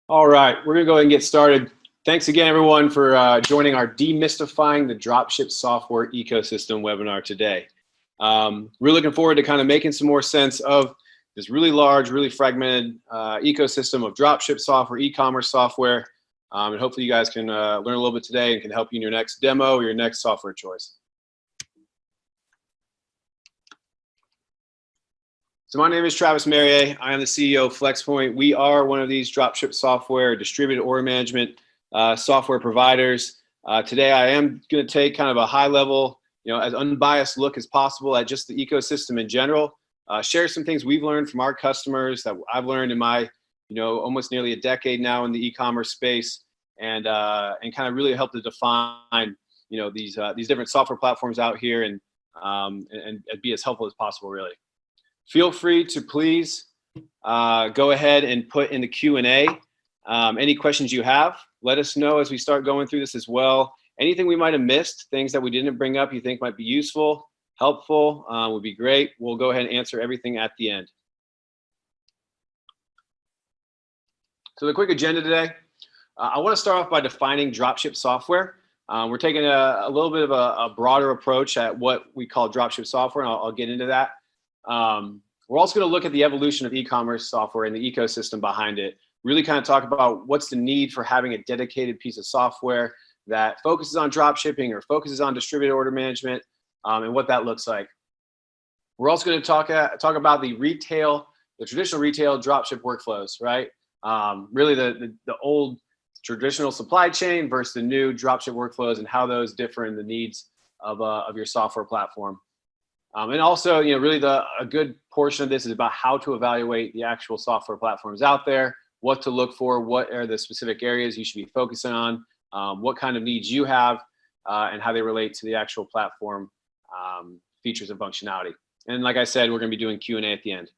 All right, we're gonna go ahead and get started. Thanks again, everyone, for joining our Demystifying the Dropship Software Ecosystem webinar today. We're looking forward to kind of making some more sense of this really large, really fragmented ecosystem of dropship software, e-commerce software, and hopefully you guys can learn a little bit today and can help you in your next demo or your next software choice. So my name is Travis Mariea. I am the CEO of Flxpoint. We are one of these dropship software distributed order management software providers. Today I am going to take kind of a high level, as unbiased look as possible at just the ecosystem in general. Share some things we've learned from our customers that I've learned in my, almost nearly a decade now in the e-commerce space, and kind of really help to define, these different software platforms out here and be as helpful as possible, really. Feel free to please go ahead and put in the Q&A any questions you have. Let us know as we start going through this as well. Anything we might have missed, things that we didn't bring up you think might be useful, helpful, would be great. We'll go ahead and answer everything at the end. So the quick agenda today, I want to start off by defining dropship software. We're taking a little bit of a broader approach at what we call dropship software, and I'll get into that. We're also going to look at the evolution of e-commerce software and the ecosystem behind it. Really kind of talk about what's the need for having a dedicated piece of software that focuses on drop shipping or focuses on distributed order management, and what that looks like. We're also going to talk about the traditional retail dropship workflows, right? Really the old traditional supply chain versus the new dropship workflows and how those differ in the needs of your software platform. And also, really a good portion of this is about how to evaluate the actual software platforms out there, what to look for, what are the specific areas you should be focusing on, what kind of needs you have, and how they relate to the actual platform features and functionality. And like I said, we're going to be doing Q&A at the end.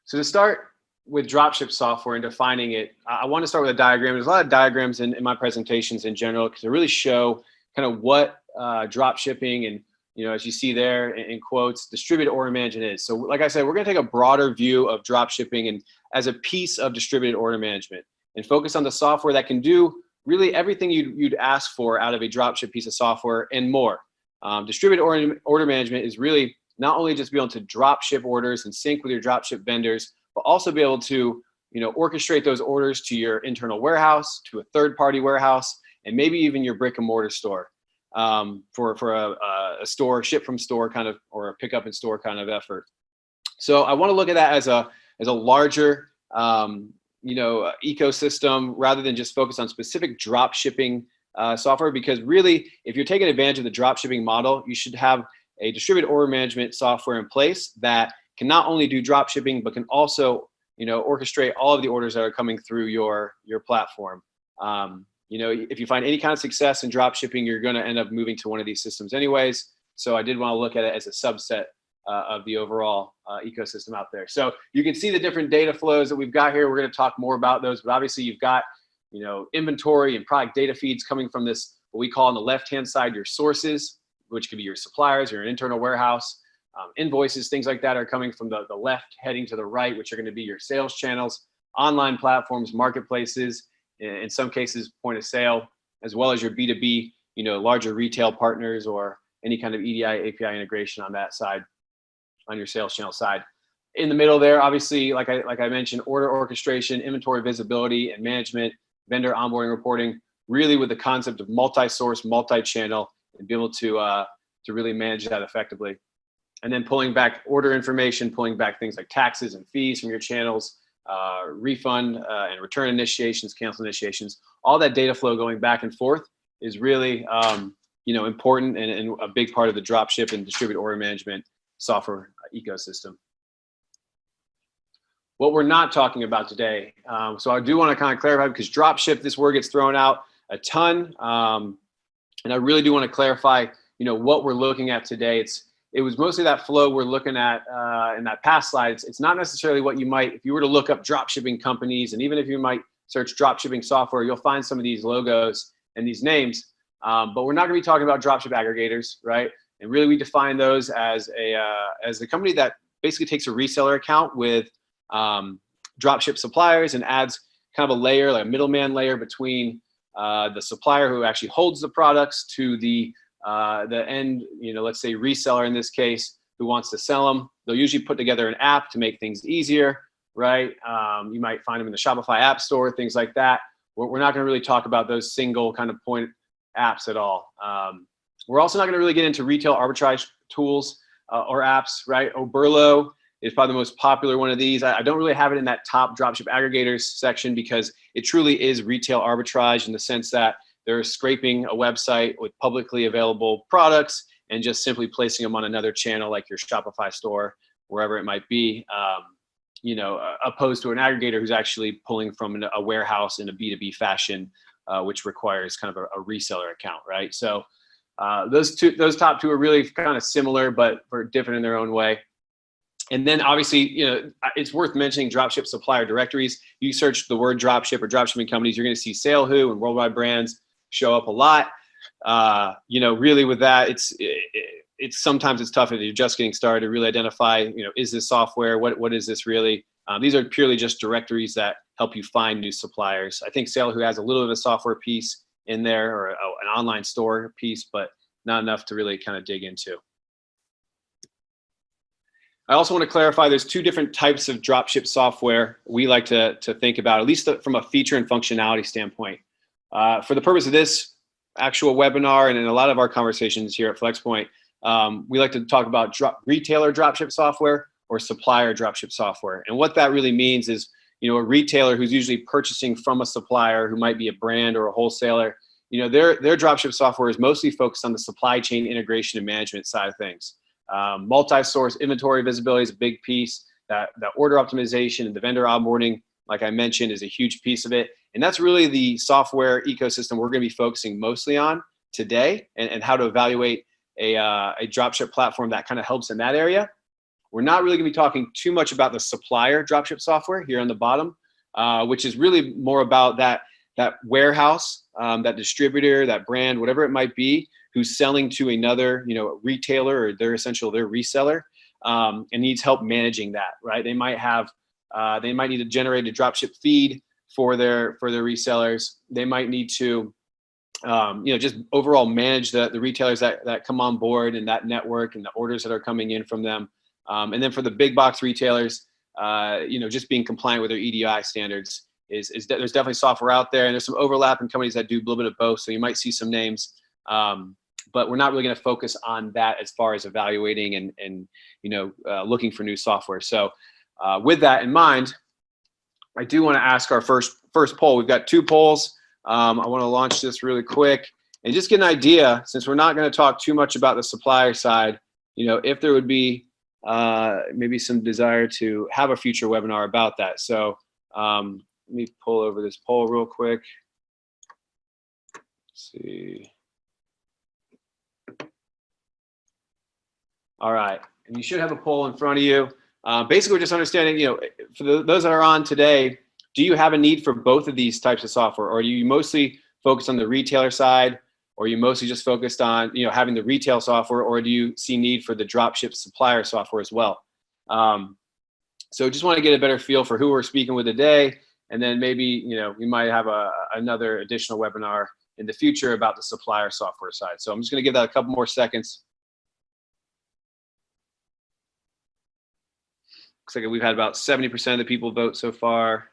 So to start with dropship software and defining it, I want to start with a diagram. There's a lot of diagrams in my presentations in general because they really show kind of what drop shipping and, as you see there in quotes, distributed order management is. So like I said, we're going to take a broader view of drop shipping and as a piece of distributed order management and focus on the software that can do really everything you'd ask for out of a dropship piece of software and more. Distributed order management is really not only just be able to drop ship orders and sync with your dropship vendors, but also be able to, orchestrate those orders to your internal warehouse, to a third-party warehouse, and maybe even your brick and mortar store for a store, ship from store kind of, or a pick up in store kind of effort. So I want to look at that as a larger, ecosystem rather than just focus on specific drop shipping software, because really, if you're taking advantage of the drop shipping model, you should have a distributed order management software in place that can not only do drop shipping, but can also, orchestrate all of the orders that are coming through your platform. If you find any kind of success in drop shipping, you're going to end up moving to one of these systems anyways. So I did want to look at it as a subset of the overall ecosystem out there. So you can see the different data flows that we've got here. We're going to talk more about those, but obviously you've got, inventory and product data feeds coming from this, what we call on the left-hand side, your sources, which could be your suppliers, your internal warehouse, invoices, things like that are coming from the left heading to the right, which are going to be your sales channels, online platforms, marketplaces, in some cases point of sale, as well as your B2B, larger retail partners or any kind of EDI API integration on that side, on your sales channel side. In the middle there, obviously, like I mentioned, order orchestration, inventory visibility and management, vendor onboarding reporting, really with the concept of multi-source, multi-channel, and be able to really manage that effectively. And then pulling back order information, pulling back things like taxes and fees from your channels, refund and return initiations, cancel initiations, all that data flow going back and forth is really important and a big part of the dropship and distributed order management software ecosystem. What we're not talking about today, so I do want to kind of clarify, because dropship, this word gets thrown out a ton, and I really do want to clarify, what we're looking at today. It was mostly that flow we're looking at in that past slide. It's not necessarily what you might, if you were to look up dropshipping companies, and even if you might search dropshipping software, you'll find some of these logos and these names. But we're not going to be talking about dropship aggregators, right? And really, we define those as a company that basically takes a reseller account with dropship suppliers and adds kind of a layer, like a middleman layer between the supplier who actually holds the products to the end, let's say reseller in this case, who wants to sell them. They'll usually put together an app to make things easier, right? You might find them in the Shopify App Store, things like that. We're not going to really talk about those single kind of point apps at all. We're also not going to really get into retail arbitrage tools or apps, right? Oberlo is probably the most popular one of these. I don't really have it in that top dropship aggregators section because it truly is retail arbitrage in the sense that they're scraping a website with publicly available products and just simply placing them on another channel like your Shopify store, wherever it might be, opposed to an aggregator who's actually pulling from a warehouse in a B2B fashion, which requires kind of a reseller account, right? So those top two are really kind of similar, but are different in their own way. And then obviously, it's worth mentioning dropship supplier directories. You search the word dropship or dropshipping companies, you're going to see SaleWho and Worldwide Brands show up a lot. Really with that, it's sometimes it's tough if you're just getting started to really identify, is this software? What is this really? These are purely just directories that help you find new suppliers. I think SaleWho has a little bit of a software piece in there or an online store piece, but not enough to really kind of dig into. I also want to clarify there's two different types of dropship software we like to think about, at least from a feature and functionality standpoint. For the purpose of this actual webinar and in a lot of our conversations here at Flexpoint, we like to talk about retailer dropship software or supplier dropship software. And what that really means is, a retailer who's usually purchasing from a supplier who might be a brand or a wholesaler, their dropship software is mostly focused on the supply chain integration and management side of things. Multi-source inventory visibility is a big piece. That order optimization and the vendor onboarding, like I mentioned, is a huge piece of it. And that's really the software ecosystem we're going to be focusing mostly on today, and how to evaluate a dropship platform that kind of helps in that area. We're not really going to be talking too much about the supplier dropship software here on the bottom, which is really more about that warehouse, that distributor, that brand, whatever it might be, who's selling to another, retailer or their reseller, and needs help managing that, right? They might need to generate a dropship feed for their resellers. They might need to, just overall manage the retailers that come on board and that network and the orders that are coming in from them. And then for the big box retailers, just being compliant with their EDI standards there's definitely software out there, and there's some overlap in companies that do a little bit of both. So you might see some names, but we're not really going to focus on that as far as evaluating and looking for new software. So with that in mind, I do want to ask our first poll. We've got two polls. I want to launch this really quick and just get an idea, since we're not going to talk too much about the supplier side, if there would be maybe some desire to have a future webinar about that. So let me pull over this poll real quick. Let's see. All right, and you should have a poll in front of you. Basically, we're just understanding, for those that are on today, do you have a need for both of these types of software, or are you mostly focused on the retailer side, or are you mostly just focused on having the retail software, or do you see need for the dropship supplier software as well? So just want to get a better feel for who we're speaking with today, and then maybe we might have another additional webinar in the future about the supplier software side. So I'm just going to give that a couple more seconds. Looks like we've had about 70% of the people vote so far.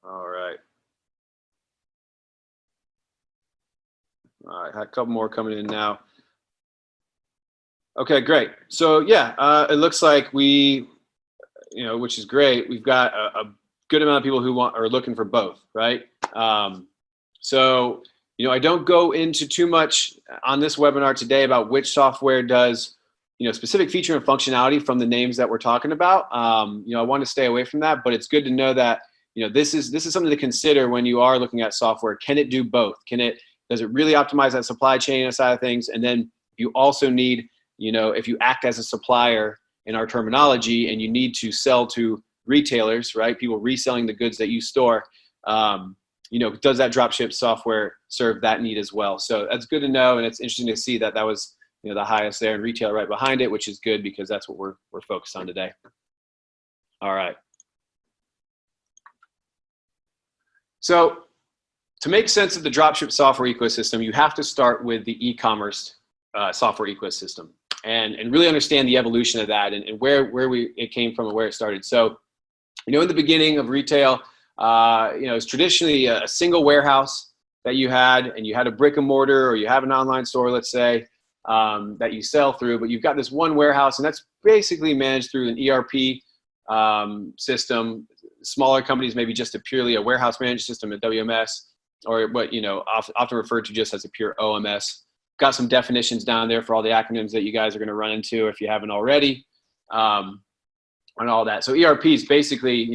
All right. All right, a couple more coming in now. Okay, great. So yeah, it looks like we, which is great. We've got a good amount of people who are looking for both, right? So I don't go into too much on this webinar today about which software does, specific feature and functionality from the names that we're talking about. I want to stay away from that, but it's good to know that, this is something to consider when you are looking at software. Can it do both? Does it really optimize that supply chain side of things? And then you also need, if you act as a supplier in our terminology and you need to sell to retailers, right? People reselling the goods that you store, does that dropship software serve that need as well? So that's good to know, and it's interesting to see that was the highest there, and retail right behind it, which is good because that's what we're focused on today. All right. So to make sense of the dropship software ecosystem, you have to start with the e-commerce software ecosystem and really understand the evolution of that and where it came from and where it started. So, in the beginning of retail, it's traditionally a single warehouse that you had, and you had a brick and mortar, or you have an online store, let's say, that you sell through, but you've got this one warehouse, and that's basically managed through an ERP system. Smaller companies, maybe just purely a warehouse management system, a WMS, or what, often referred to just as a pure OMS. Got some definitions down there for all the acronyms that you guys are going to run into if you haven't already. And all that. So ERP is basically,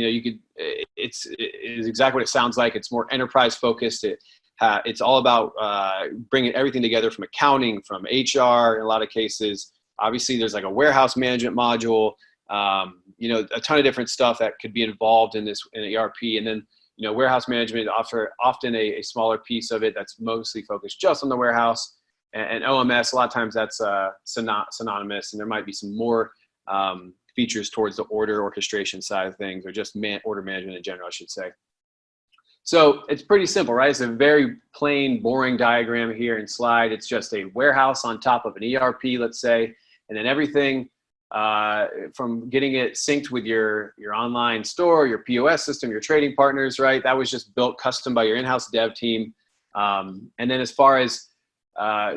it's exactly what it sounds like. It's more enterprise focused. It's all about bringing everything together from accounting, from HR in a lot of cases. Obviously, there's like a warehouse management module, a ton of different stuff that could be involved in an ERP. And then, warehouse management often a smaller piece of it that's mostly focused just on the warehouse. And OMS, a lot of times that's synonymous, and there might be some more features towards the order orchestration side of things, or just order management in general, I should say. So it's pretty simple, right? It's a very plain, boring diagram here in slide. It's just a warehouse on top of an ERP, let's say, and then everything from getting it synced with your online store, your POS system, your trading partners, right? That was just built custom by your in-house dev team. And then as far as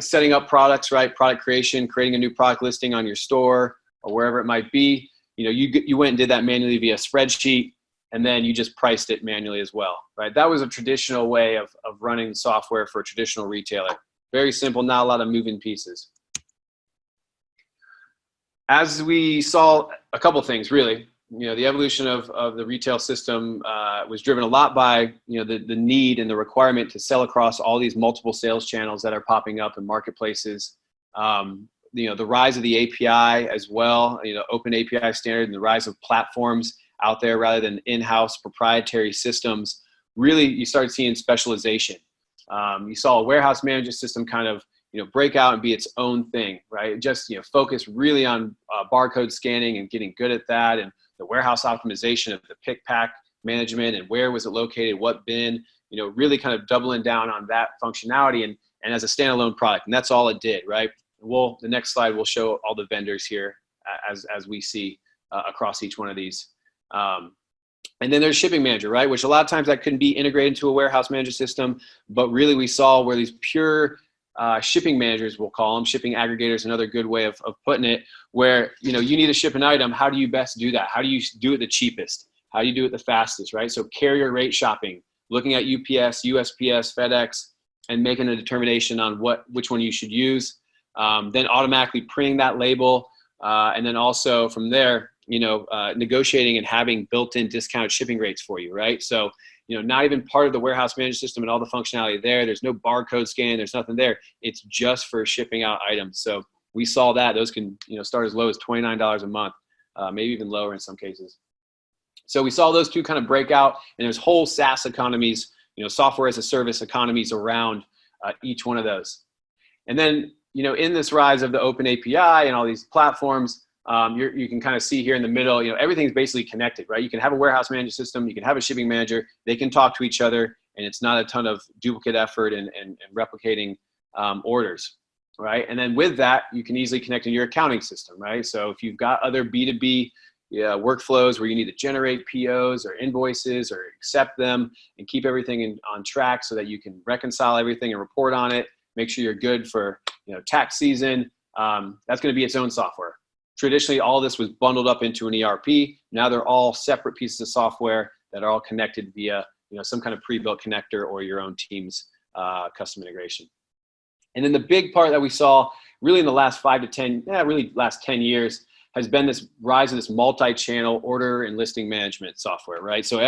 setting up products, right? Product creation, creating a new product listing on your store, or wherever it might be, you went and did that manually via spreadsheet, and then you just priced it manually as well, right? That was a traditional way of running software for a traditional retailer. Very simple, not a lot of moving pieces. As we saw a couple things, really, the evolution of the retail system was driven a lot by, the need and the requirement to sell across all these multiple sales channels that are popping up in marketplaces. The rise of the API as well, open API standard, and the rise of platforms out there rather than in-house proprietary systems. Really, you started seeing specialization. You saw a warehouse management system kind of, break out and be its own thing, right? Just, focus really on barcode scanning and getting good at that, and the warehouse optimization of the pick pack management and where was it located, what bin, really kind of doubling down on that functionality and as a standalone product. And that's all it did, right? The next slide will show all the vendors here as we see across each one of these. And then there's shipping manager, right? Which a lot of times that couldn't be integrated into a warehouse management system, but really we saw where these pure shipping managers, we'll call them, shipping aggregators, another good way of putting it, where, you need to ship an item. How do you best do that? How do you do it the cheapest? How do you do it the fastest, right? So carrier rate shopping, looking at UPS, USPS, FedEx, and making a determination on which one you should use. Then automatically printing that label, and then also from there, negotiating and having built-in discounted shipping rates for you, right? So, not even part of the warehouse management system and all the functionality there. There's no barcode scan. There's nothing there. It's just for shipping out items. So we saw that those can, start as low as $29 a month, maybe even lower in some cases. So we saw those two kind of break out, and there's whole SaaS economies, software as a service economies around each one of those. And then, in this rise of the open API and all these platforms, you can kind of see here in the middle, everything's basically connected, right? You can have a warehouse management system, you can have a shipping manager, they can talk to each other, and it's not a ton of duplicate effort and replicating orders, right? And then with that, you can easily connect in your accounting system, right? So if you've got other B2B workflows where you need to generate POs or invoices or accept them and keep everything on track so that you can reconcile everything and report on it, make sure you're good for tax season, that's going to be its own software. Traditionally, all this was bundled up into an ERP. Now they're all separate pieces of software that are all connected via some kind of pre-built connector or your own team's custom integration. And then the big part that we saw really in the last 5 to 10, really last 10 years has been this rise of this multi-channel order and listing management software, right? So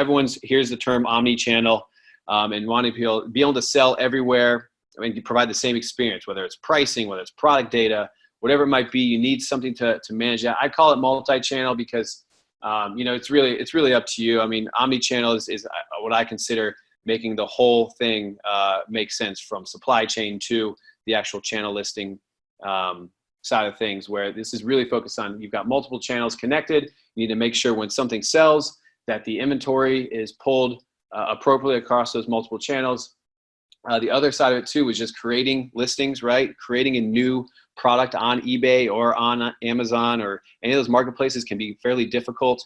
here's the term omni-channel, and wanting to be able to sell everywhere and provide the same experience, whether it's pricing, whether it's product data, whatever it might be. You need something to manage that. I call it multi-channel because it's really up to you. I mean, omni-channel is what I consider making the whole thing make sense, from supply chain to the actual channel listing side of things, where this is really focused on, you've got multiple channels connected. You need to make sure when something sells that the inventory is pulled appropriately across those multiple channels. The other side of it too was just creating listings, right? Creating a new product on eBay or on Amazon or any of those marketplaces can be fairly difficult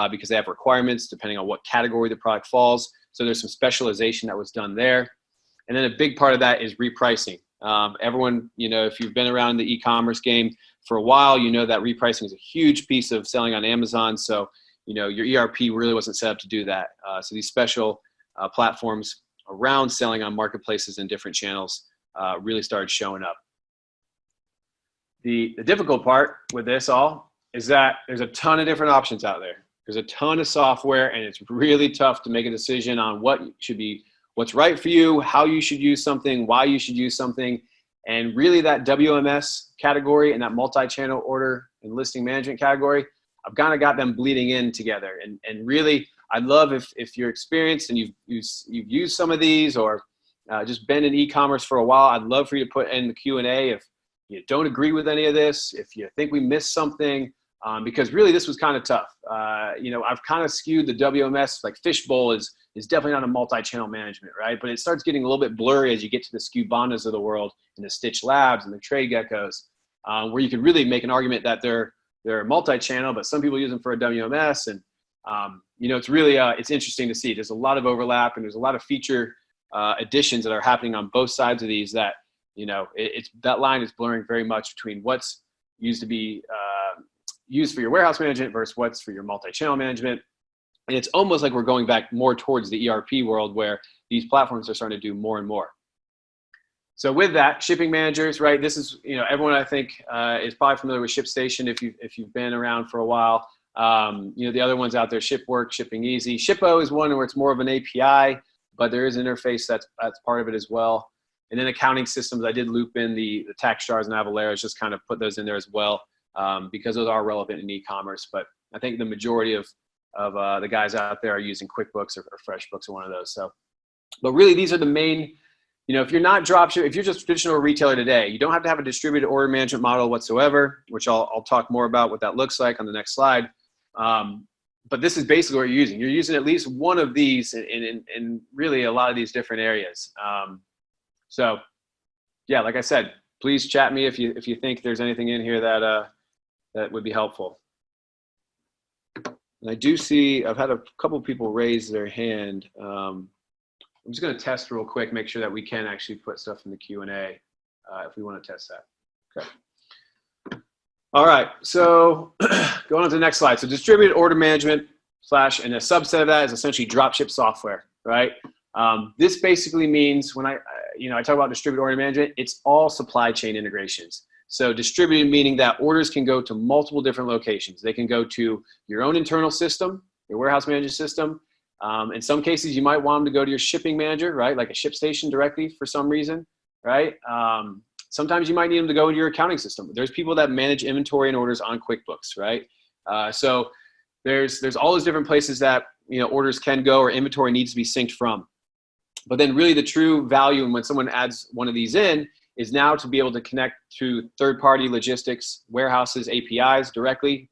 because they have requirements depending on what category the product falls. So there's some specialization that was done there. And then a big part of that is repricing. Everyone, if you've been around the e-commerce game for a while, you know that repricing is a huge piece of selling on Amazon. So, your ERP really wasn't set up to do that. So these special platforms around selling on marketplaces and different channels really started showing up. The difficult part with this all is that there's a ton of different options out there. There's a ton of software, and it's really tough to make a decision on what's right for you, how you should use something, why you should use something. And really that WMS category and that multi-channel order and listing management category, I've kind of got them bleeding in together. And really, I'd love if you're experienced and you've used some of these or just been in e-commerce for a while, I'd love for you to put in the Q&A if you don't agree with any of this, if you think we missed something, because really this was kind of tough. I've kind of skewed the WMS, like Fishbowl is definitely not a multi-channel management, right? But it starts getting a little bit blurry as you get to the Scubandas of the world and the Stitch Labs and the Trade Geckos, where you could really make an argument that they're multi-channel, but some people use them for a WMS. And, it's really, it's interesting to see. There's a lot of overlap and there's a lot of feature additions that are happening on both sides of these that, that line is blurring very much between what's used to be used for your warehouse management versus what's for your multi-channel management. And it's almost like we're going back more towards the ERP world where these platforms are starting to do more and more. So with that, shipping managers, right? This is, everyone I think is probably familiar with ShipStation if you've been around for a while. The other ones out there, ShipWork, Shipping Easy. Shippo is one where it's more of an API, but there is an interface that's part of it as well. And then accounting systems, I did loop in the TaxStars and Avaleras, just kind of put those in there as well because those are relevant in e-commerce. But I think the majority of the guys out there are using QuickBooks or FreshBooks or one of those. So, but really these are the main, if you're not dropship, if you're just a traditional retailer today, you don't have to have a distributed order management model whatsoever, which I'll talk more about what that looks like on the next slide. But this is basically what you're using. You're using at least one of these in really a lot of these different areas. So yeah, like I said, please chat me if you think there's anything in here that would be helpful. And I do see, I've had a couple of people raise their hand. I'm just going to test real quick, make sure that we can actually put stuff in the Q&A if we want to test that. Okay. All right, so going on to the next slide. So distributed order management and a subset of that is essentially dropship software, right? This basically means when I talk about distributed order management, it's all supply chain integrations. So distributed meaning that orders can go to multiple different locations. They can go to your own internal system, your warehouse management system. In some cases, you might want them to go to your shipping manager, right? Like a ShipStation directly for some reason, right? Sometimes you might need them to go into your accounting system. There's people that manage inventory and orders on QuickBooks, right? So there's all those different places that orders can go or inventory needs to be synced from. But then really the true value when someone adds one of these in is now to be able to connect to third-party logistics, warehouses, APIs directly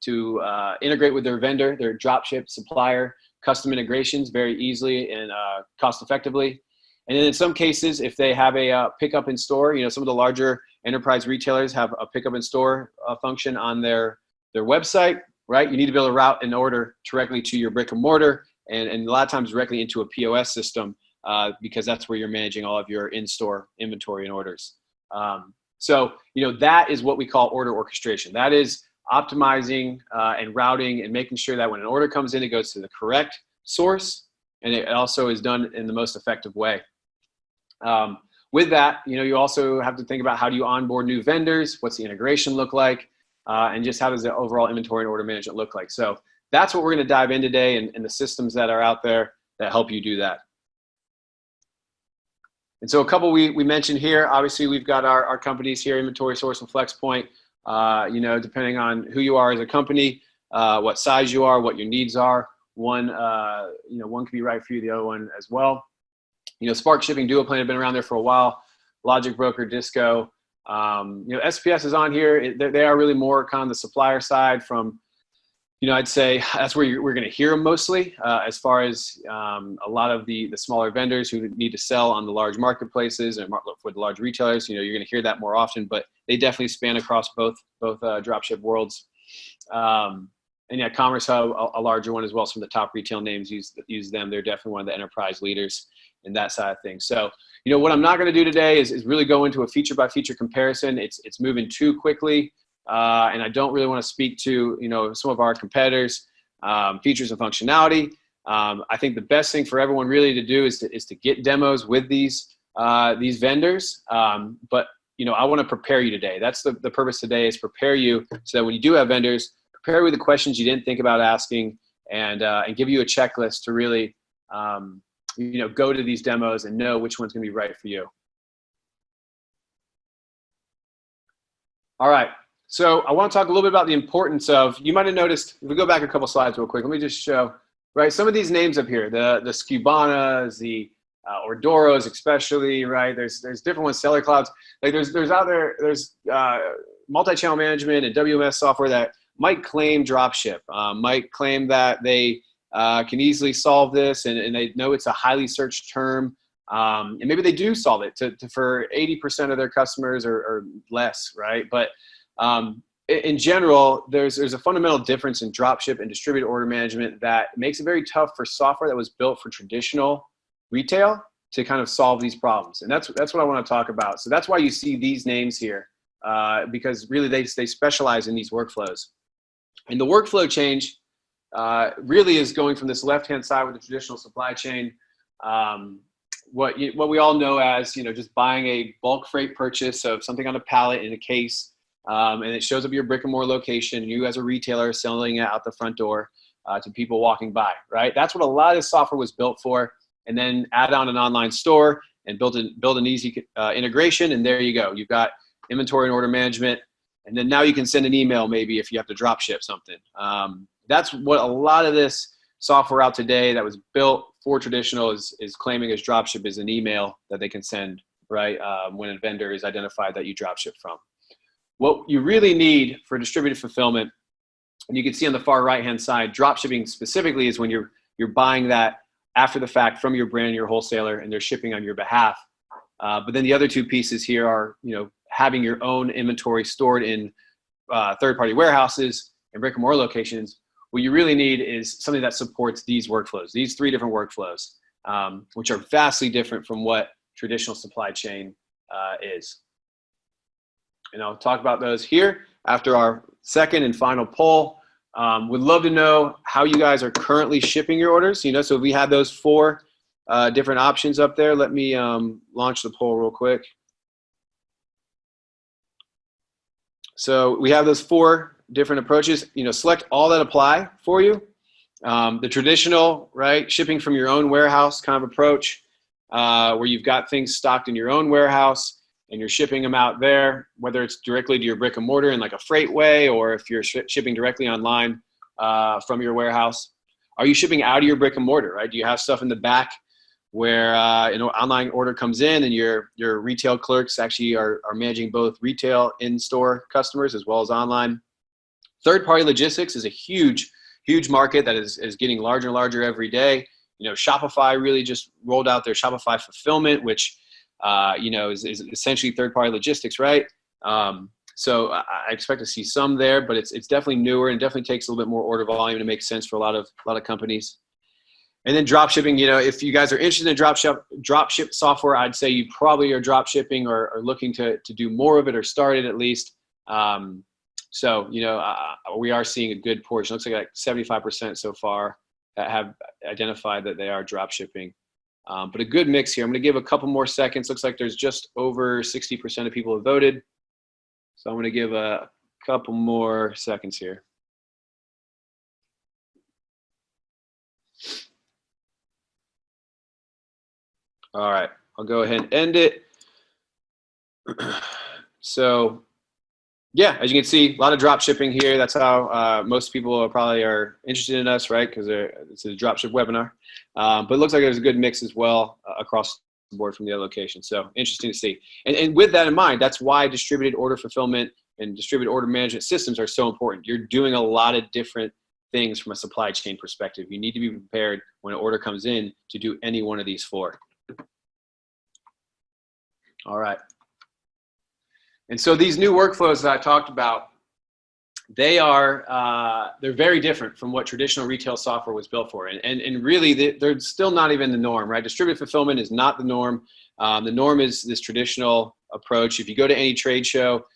to integrate with their vendor, their dropship supplier, custom integrations very easily and cost-effectively. And then in some cases, if they have a pickup in store, some of the larger enterprise retailers have a pickup in store function on their website, right? You need to be able to route an order directly to your brick and mortar and a lot of times directly into a POS system because that's where you're managing all of your in-store inventory and orders. So that is what we call order orchestration. That is optimizing and routing and making sure that when an order comes in, it goes to the correct source and it also is done in the most effective way. With that, you also have to think about how do you onboard new vendors, what's the integration look like, and just how does the overall inventory and order management look like. So that's what we're going to dive in today and the systems that are out there that help you do that. And so a couple we mentioned here, obviously we've got our companies here, Inventory Source and Flexpoint. Depending on who you are as a company, what size you are, what your needs are. One could be right for you, the other one as well. Spark Shipping, Duoplan have been around there for a while. Logic Broker, Disco, SPS is on here. They are really more kind of the supplier side from, I'd say that's where we're going to hear them mostly, as far as a lot of the smaller vendors who need to sell on the large marketplaces and for the large retailers. You're going to hear that more often, but they definitely span across both dropship worlds. And yeah, Commerce Hub, a larger one as well. Some of the top retail names use them. They're definitely one of the enterprise leaders in that side of things. So, what I'm not going to do today is really go into a feature by feature comparison. It's moving too quickly. And I don't really want to speak to, some of our competitors' features and functionality. I think the best thing for everyone really to do is to get demos with these vendors. But I want to prepare you today. That's the purpose today, is prepare you so that when you do have vendors, prepare with the questions you didn't think about asking, and give you a checklist to really go to these demos and know which one's going to be right for you. All right. So I want to talk a little bit about the importance of, you might have noticed, if we go back a couple slides real quick, let me just show, right, some of these names up here, the Scubanas, the Ordoros especially, right, there's different ones, Seller Clouds, like there's multi-channel management and WMS software that might claim dropship, might claim that they can easily solve this, and they know it's a highly searched term, and maybe they do solve it for 80% of their customers or less, right? But in general, there's a fundamental difference in dropship and distributed order management that makes it very tough for software that was built for traditional retail to kind of solve these problems. And that's what I want to talk about. So that's why you see these names here, because really they specialize in these workflows. And the workflow change really is going from this left-hand side with the traditional supply chain, what we all know as, just buying a bulk freight purchase of something on a pallet in a case, and it shows up at your brick and mortar location, and you as a retailer selling it out the front door to people walking by, right? That's what a lot of software was built for. And then add on an online store and build an easy integration, and there you go. You've got inventory and order management, and then now you can send an email maybe if you have to drop ship something. That's what a lot of this software out today that was built for traditional is claiming as dropship, is an email that they can send, right, when a vendor is identified that you dropship from. What you really need for distributed fulfillment, and you can see on the far right-hand side, dropshipping specifically is when you're buying that after the fact from your brand, your wholesaler, and they're shipping on your behalf. But then the other two pieces here are, having your own inventory stored in third-party warehouses and brick and mortar locations. What you really need is something that supports these workflows, these three different workflows, which are vastly different from what traditional supply chain is. And I'll talk about those here after our second and final poll. Would love to know how you guys are currently shipping your orders. So if we had those four different options up there, let me launch the poll real quick. So we have those four different approaches. Select all that apply for you. The traditional, right, shipping from your own warehouse kind of approach, where you've got things stocked in your own warehouse and you're shipping them out there, whether it's directly to your brick and mortar in like a freight way, or if you're shipping directly online from your warehouse. Are you shipping out of your brick and mortar, right? Do you have stuff in the back where an online order comes in and your retail clerks actually are managing both retail in-store customers as well as online? Third-party logistics is a huge market that is getting larger and larger every day. Shopify really just rolled out their Shopify fulfillment, which is essentially third-party logistics, right? So I expect to see some there, but it's definitely newer and definitely takes a little bit more order volume to make sense for a lot of companies. And then drop shipping, if you guys are interested in dropship software, I'd say you probably are drop shipping or looking to do more of it or start it at least. So we are seeing a good portion. Looks like 75% so far that have identified that they are drop shipping. But a good mix here. I'm going to give a couple more seconds. Looks like there's just over 60% of people have voted. So I'm going to give a couple more seconds here. All right, I'll go ahead and end it. So yeah, as you can see, a lot of drop shipping here. That's how most people probably are interested in us, right? Because it's a dropship webinar. But it looks like there's a good mix as well across the board from the other location. So interesting to see. And with that in mind, that's why distributed order fulfillment and distributed order management systems are so important. You're doing a lot of different things from a supply chain perspective. You need to be prepared when an order comes in to do any one of these four. All right. And so these new workflows that I talked about, they're very different from what traditional retail software was built for. And really, they're still not even the norm, right? Distributed fulfillment is not the norm. The norm is this traditional approach. If you go to any trade show,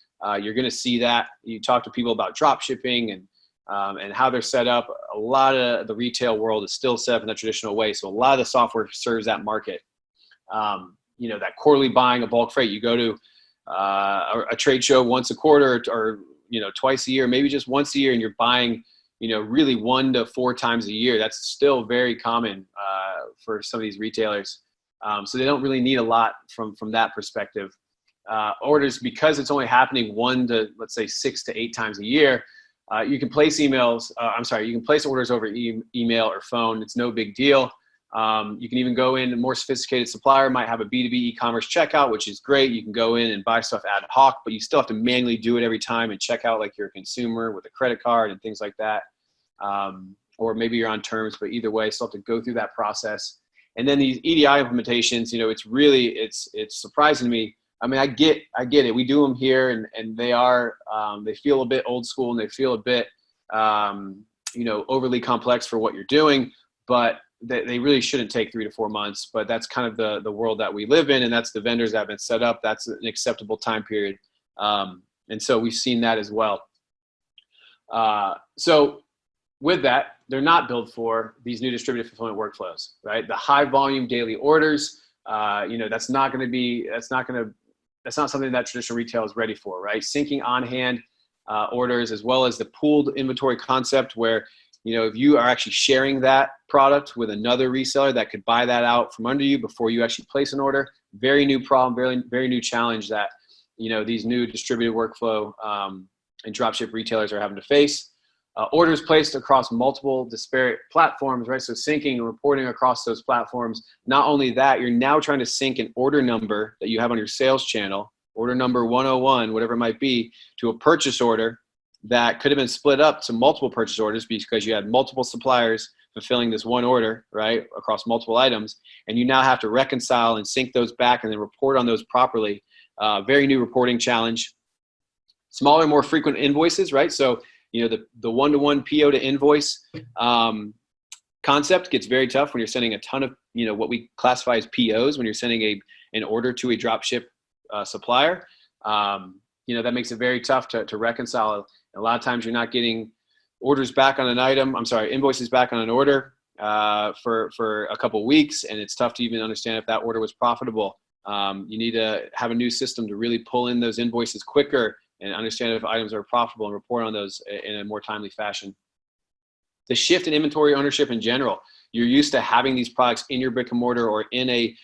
you're going to see that. You talk to people about drop shipping and how they're set up. A lot of the retail world is still set up in the traditional way. So a lot of the software serves that market. You know, that quarterly buying of bulk freight. You go to a trade show once a quarter or you know, twice a year, maybe just once a year, and you're buying, you know, really 1 to 4 times a year. That's still very common for some of these retailers. So they don't really need a lot from that perspective. Orders, because it's only happening 1 to, let's say, 6 to 8 times a year, you can place you can place orders over email or phone. It's no big deal. You can even go in, a more sophisticated supplier might have a B2B e-commerce checkout, which is great. You can go in and buy stuff ad hoc, but you still have to manually do it every time and check out like you're a consumer with a credit card and things like that. Or maybe you're on terms, but either way, still have to go through that process. And then these EDI implementations, you know, it's surprising to me. I mean, I get it. We do them here and they feel a bit old school and they feel a bit, you know, overly complex for what you're doing, but they really shouldn't take 3 to 4 months, but that's kind of the world that we live in, and that's the vendors that have been set up. That's an acceptable time period. And so we've seen that as well. So with that, they're not built for these new distributed fulfillment workflows, right? The high volume daily orders, you know, that's not something that traditional retail is ready for, right? Syncing on hand orders, as well as the pooled inventory concept where, you know, if you are actually sharing that product with another reseller that could buy that out from under you before you actually place an order, very new problem, very new challenge that, you know, these new distributed workflow and dropship retailers are having to face. Orders placed across multiple disparate platforms, right? So syncing and reporting across those platforms. Not only that, you're now trying to sync an order number that you have on your sales channel, order number 101, whatever it might be, to a purchase order that could have been split up to multiple purchase orders because you had multiple suppliers fulfilling this one order, right, across multiple items. And you now have to reconcile and sync those back and then report on those properly. Very new reporting challenge. Smaller, more frequent invoices, right? So, you know, the one-to-one PO to invoice concept gets very tough when you're sending a ton of, you know, what we classify as POs when you're sending an order to a dropship supplier. You know, that makes it very tough to reconcile. A lot of times you're not getting invoices back on an order for a couple of weeks, and it's tough to even understand if that order was profitable. You need to have a new system to really pull in those invoices quicker and understand if items are profitable and report on those in a more timely fashion. The shift in inventory ownership in general. You're used to having these products in your brick and mortar or in a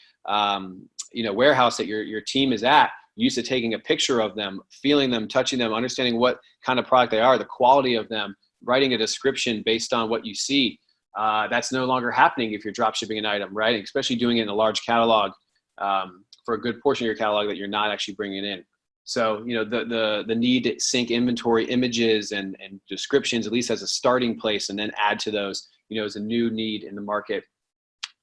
you know, warehouse that your team is at. Used to taking a picture of them, feeling them, touching them, understanding what kind of product they are, the quality of them, writing a description based on what you see. That's no longer happening if you're drop shipping an item, right? Especially doing it in a large catalog for a good portion of your catalog that you're not actually bringing in. So, you know, the need to sync inventory images and descriptions, at least as a starting place, and then add to those, you know, is a new need in the market.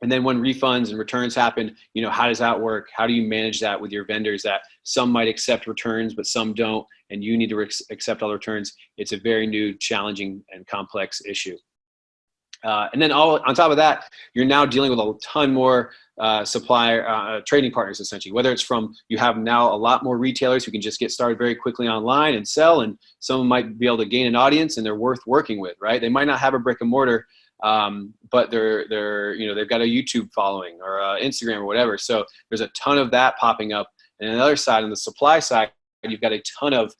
And then when refunds and returns happen, you know, how does that work? How do you manage that with your vendors that some might accept returns, but some don't, and you need to accept all returns? It's a very new, challenging, and complex issue. And then on top of that, you're now dealing with a ton more supplier trading partners, essentially, whether it's from, you have now a lot more retailers who can just get started very quickly online and sell, and some might be able to gain an audience and they're worth working with, right? They might not have a brick and mortar, but they're you know, they've got a YouTube following or Instagram or whatever. So there's a ton of that popping up. And on the other side, on the supply side, you've got a ton of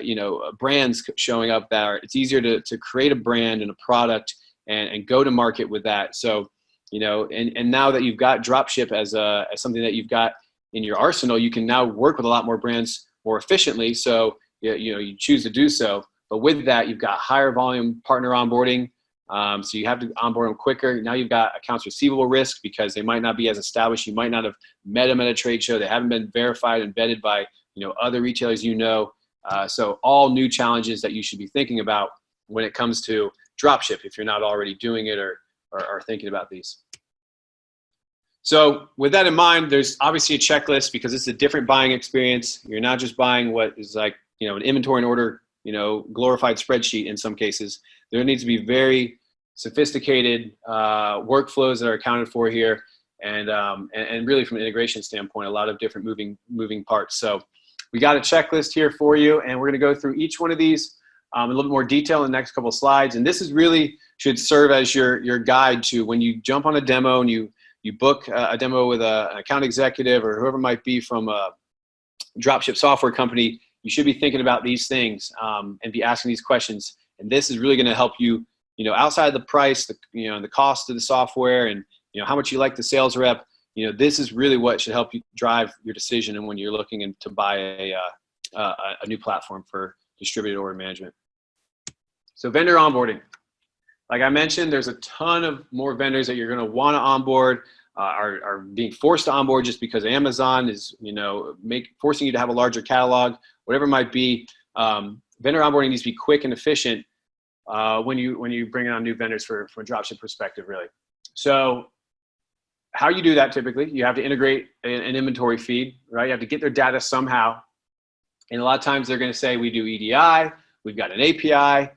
you know, brands showing up that it's easier to create a brand and a product and go to market with that. So, you know, and now that you've got Dropship as something that you've got in your arsenal, you can now work with a lot more brands more efficiently. So, you know, you choose to do so. But with that, you've got higher volume partner onboarding. So you have to onboard them quicker. Now you've got accounts receivable risk because they might not be as established. You might not have met them at a trade show. They haven't been verified and vetted by other retailers. So all new challenges that you should be thinking about when it comes to dropship if you're not already doing it or thinking about these. So with that in mind, there's obviously a checklist because it's a different buying experience. You're not just buying what is like an inventory and order glorified spreadsheet in some cases. There needs to be very sophisticated workflows that are accounted for here, and really from an integration standpoint, a lot of different moving parts. So we got a checklist here for you, and we're going to go through each one of these in a little bit more detail in the next couple of slides. And this is really should serve as your guide to when you jump on a demo and you book a demo with an account executive or whoever it might be from a dropship software company. You should be thinking about these things and be asking these questions. And this is really going to help you, outside the price, the cost of the software, and how much you like the sales rep. This is really what should help you drive your decision and when you're looking to buy a new platform for distributed order management. So vendor onboarding. Like I mentioned, there's a ton of more vendors that you're going to want to onboard, are being forced to onboard just because Amazon is, forcing you to have a larger catalog, whatever it might be. Vendor onboarding needs to be quick and efficient when you bring on new vendors from a dropship perspective, really. So how you do that typically, you have to integrate an inventory feed, right? You have to get their data somehow. And a lot of times they're going to say, we do EDI, we've got an API,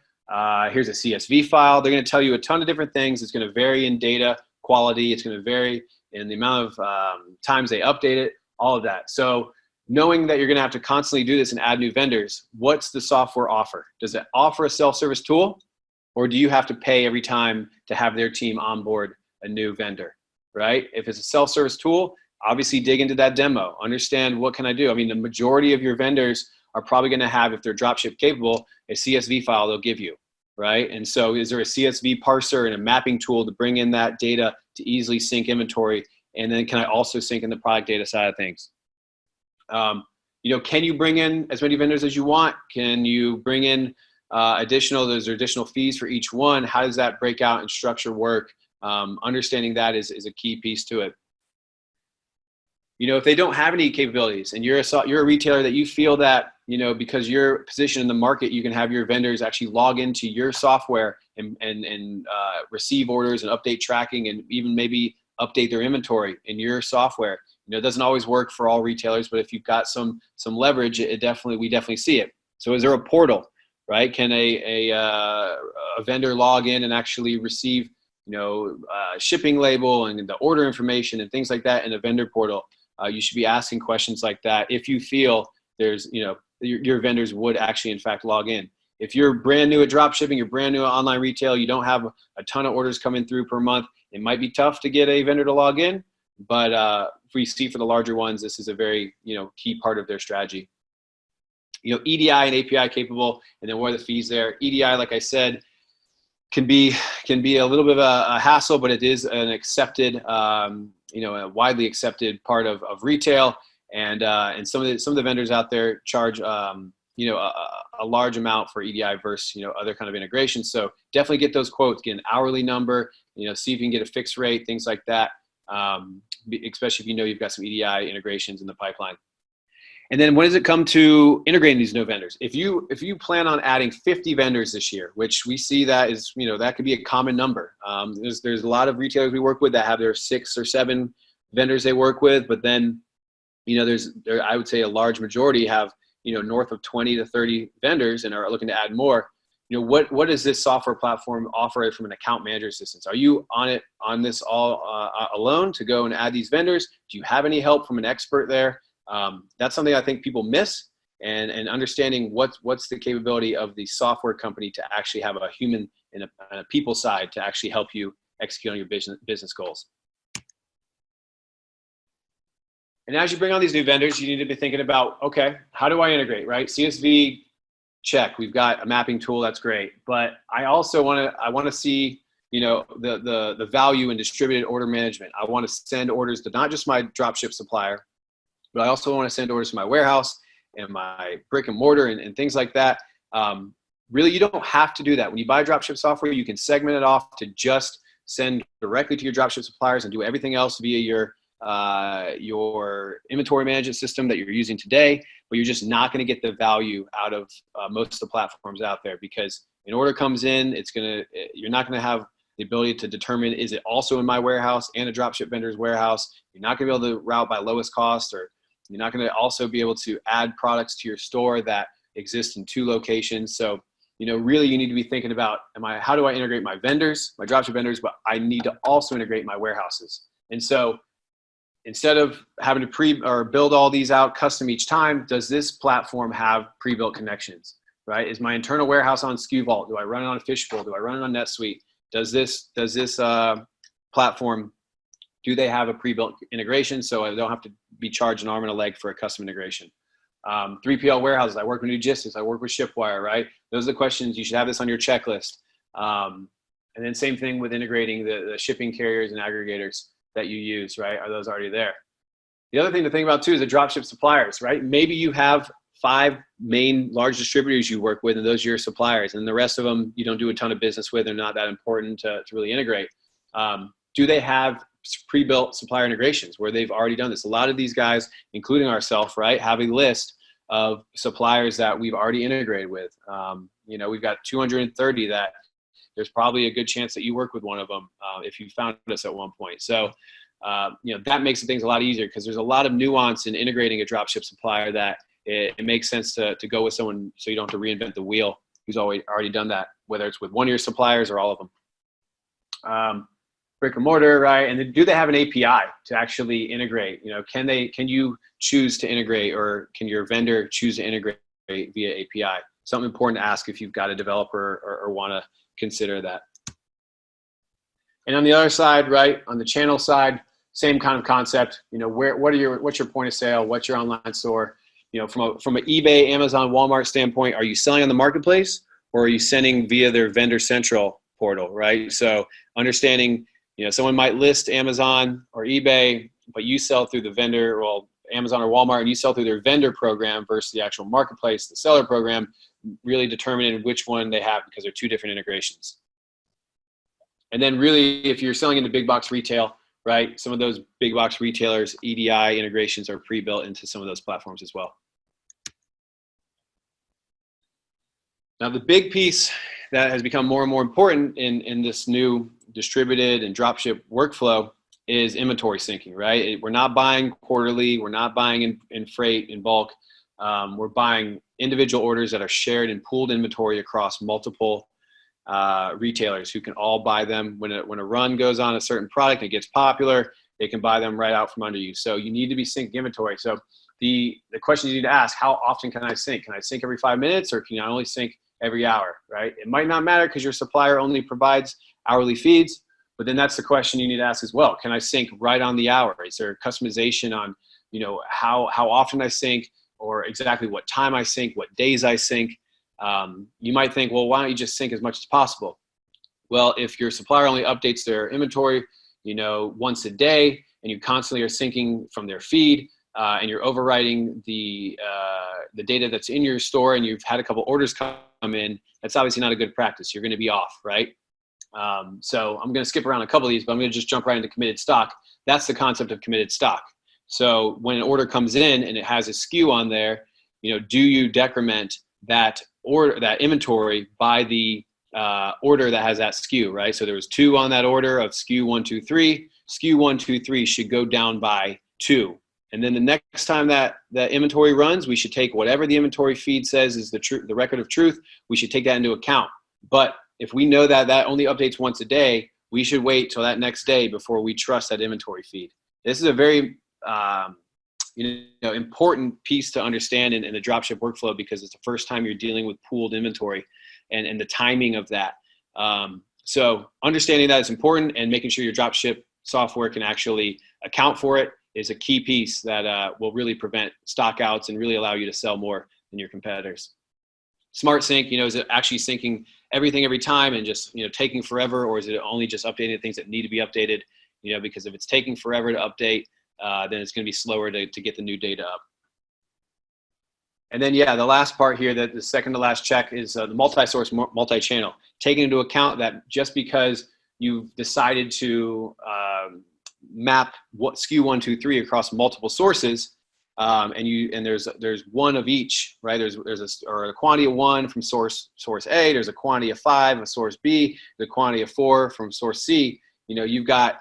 here's a CSV file. They're going to tell you a ton of different things. It's going to vary in data quality. It's going to vary in the amount of times they update it, all of that. So knowing that you're going to have to constantly do this and add new vendors, what's the software offer? Does it offer a self-service tool, or do you have to pay every time to have their team onboard a new vendor, right? If it's a self-service tool, obviously dig into that demo. Understand what can I do? I mean, the majority of your vendors are probably going to have, if they're dropship capable, a CSV file they'll give you, right? And so is there a CSV parser and a mapping tool to bring in that data to easily sync inventory? And then can I also sync in the product data side of things? Can you bring in as many vendors as you want? Can you bring in additional fees for each one? How does that break out and structure work? Understanding that is a key piece to it. If they don't have any capabilities and you're a retailer that you feel that, because your position in the market, you can have your vendors actually log into your software and receive orders and update tracking and even maybe update their inventory in your software. It doesn't always work for all retailers, but if you've got some leverage, we definitely see it. So is there a portal, right? Can a vendor log in and actually receive, shipping label and the order information and things like that in a vendor portal? You should be asking questions like that if you feel there's, your vendors would actually in fact log in. If you're brand new at dropshipping, you're brand new at online retail, you don't have a ton of orders coming through per month, it might be tough to get a vendor to log in, but if we see for the larger ones, this is a very, key part of their strategy. EDI and API capable, and then what are the fees there? EDI, like I said, can be a little bit of a hassle, but it is an accepted, a widely accepted part of retail, and some of the vendors out there charge a large amount for EDI versus other kind of integrations. So definitely get those quotes, get an hourly number, see if you can get a fixed rate, things like that. Especially if you've got some EDI integrations in the pipeline. And then when does it come to integrating these new vendors? If you plan on adding 50 vendors this year, which we see that is, that could be a common number. There's a lot of retailers we work with that have their 6 or 7 vendors they work with, but then, I would say a large majority have, north of 20 to 30 vendors and are looking to add more. What does this software platform offer from an account manager assistance? Are you on this all alone to go and add these vendors? Do you have any help from an expert there? That's something I think people miss, and understanding what's the capability of the software company to actually have a human and a people side to actually help you execute on your business goals. And as you bring on these new vendors, you need to be thinking about, okay, how do I integrate, right? CSV, check. We've got a mapping tool. That's great. But I also want to see, the value in distributed order management. I want to send orders to not just my dropship supplier, but I also want to send orders to my warehouse and my brick and mortar and things like that. really, you don't have to do that. When you buy dropship software, you can segment it off to just send directly to your dropship suppliers and do everything else via your inventory management system that you're using today, but you're just not going to get the value out of most of the platforms out there, because an order comes in, you're not going to have the ability to determine, is it also in my warehouse and a dropship vendor's warehouse? You're not going to be able to route by lowest cost, or you're not going to also be able to add products to your store that exist in 2 locations. So, really you need to be thinking about, how do I integrate my vendors, my dropship vendors, but I need to also integrate my warehouses. And so instead of having to build all these out custom each time, does this platform have pre-built connections, right? Is my internal warehouse on SKU Vault? Do I run it on Fishbowl? Do I run it on NetSuite? Does this platform, do they have a pre-built integration so I don't have to be charged an arm and a leg for a custom integration? 3PL warehouses, I work with Logistics, I work with Shipwire, right? Those are the questions. You should have this on your checklist. And then same thing with integrating the shipping carriers and aggregators that you use, right? Are those already there? The other thing to think about too is the dropship suppliers, right? Maybe you have 5 main large distributors you work with, and those are your suppliers, and the rest of them you don't do a ton of business with. They're not that important to really integrate. Do they have pre-built supplier integrations where they've already done this? A lot of these guys, including ourselves, right, have a list of suppliers that we've already integrated with. We've got 230 that there's probably a good chance that you work with one of them if you found us at one point. So, that makes things a lot easier, because there's a lot of nuance in integrating a dropship supplier that it makes sense to go with someone so you don't have to reinvent the wheel who's already done that, whether it's with one of your suppliers or all of them. Brick and mortar, right? And then do they have an API to actually integrate? Can you choose to integrate, or can your vendor choose to integrate via API? Something important to ask if you've got a developer or want to consider that. And on the other side, right, on the channel side, same kind of concept. What's your point of sale? What's your online store? From an eBay, Amazon, Walmart standpoint, are you selling on the marketplace, or are you sending via their vendor central portal, right? So understanding, someone might list Amazon or eBay, but you sell through the vendor, Amazon or Walmart, and you sell through their vendor program versus the actual marketplace, the seller program, really determining which one they have, because they're 2 different integrations. And then really, if you're selling into big box retail, right, some of those big box retailers, EDI integrations are pre-built into some of those platforms as well. Now, the big piece that has become more and more important in this new distributed and dropship workflow is inventory syncing, right? We're not buying quarterly. We're not buying in freight, in bulk. We're buying individual orders that are shared and pooled inventory across multiple retailers who can all buy them. When a run goes on a certain product and it gets popular, they can buy them right out from under you. So you need to be syncing inventory. So the question you need to ask, how often can I sync? Can I sync every 5 minutes, or can I only sync every hour, right? It might not matter because your supplier only provides hourly feeds, but then that's the question you need to ask as well. Can I sync right on the hour? Is there customization on, how often I sync, or exactly what time I sync, what days I sync? You might think, well, why don't you just sync as much as possible? Well, if your supplier only updates their inventory, once a day, and you constantly are syncing from their feed, and you're overwriting the data that's in your store, and you've had a couple orders come in, that's obviously not a good practice. You're going to be off, right? So I'm going to skip around a couple of these, but I'm going to just jump right into committed stock. That's the concept of committed stock. So when an order comes in and it has a SKU on there, do you decrement that inventory by the order that has that SKU, right? So there was 2 on that order of SKU 1, 2, 3. SKU 1, 2, 3 should go down by 2. And then the next time that inventory runs, we should take whatever the inventory feed says is the record of truth. We should take that into account. But if we know that only updates once a day, we should wait till that next day before we trust that inventory feed. This is a very important piece to understand in the dropship workflow, because it's the first time you're dealing with pooled inventory and the timing of that. So understanding that is important, and making sure your dropship software can actually account for it is a key piece that will really prevent stock outs and really allow you to sell more than your competitors. Smart sync, is it actually syncing everything every time and just, taking forever, or is it only just updating the things that need to be updated? Because if it's taking forever to update, then it's going to be slower to get the new data up. And then, yeah, the last part here, that the second to last check is the multi-source, multi-channel, taking into account that just because you've decided to map what SKU 1, 2, 3 across multiple sources, and there's one of each, right? There's a quantity of 1 from source A. There's a quantity of 5 of source B. The quantity of 4 from source C. You know, you've got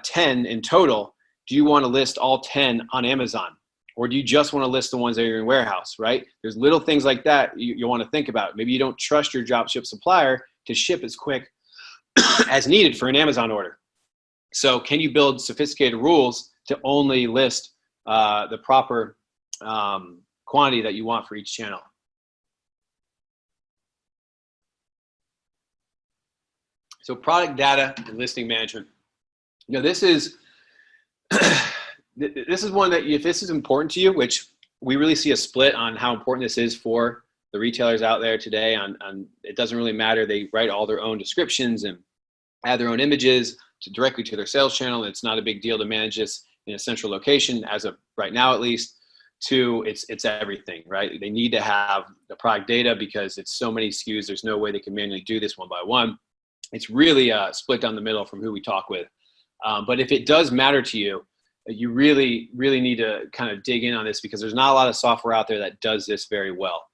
10 in total. Do you want to list all 10 on Amazon? Or do you just want to list the ones that are in your warehouse, right? There's little things like that you want to think about. Maybe you don't trust your dropship supplier to ship as quick as needed for an Amazon order. So can you build sophisticated rules to only list the proper quantity that you want for each channel? So product data and listing management. You know, this is one that, if this is important to you, which we really see a split on how important this is for the retailers out there today, on it doesn't really matter. They write all their own descriptions and add their own images directly to their sales channel. It's not a big deal to manage this in a central location, as of right now at least. To it's everything, right? They need to have the product data because it's so many SKUs. There's no way they can manually do this one by one. It's really split down the middle from who we talk with. But if it does matter to you, you really need to kind of dig in on this, because there's not a lot of software out there that does this very well.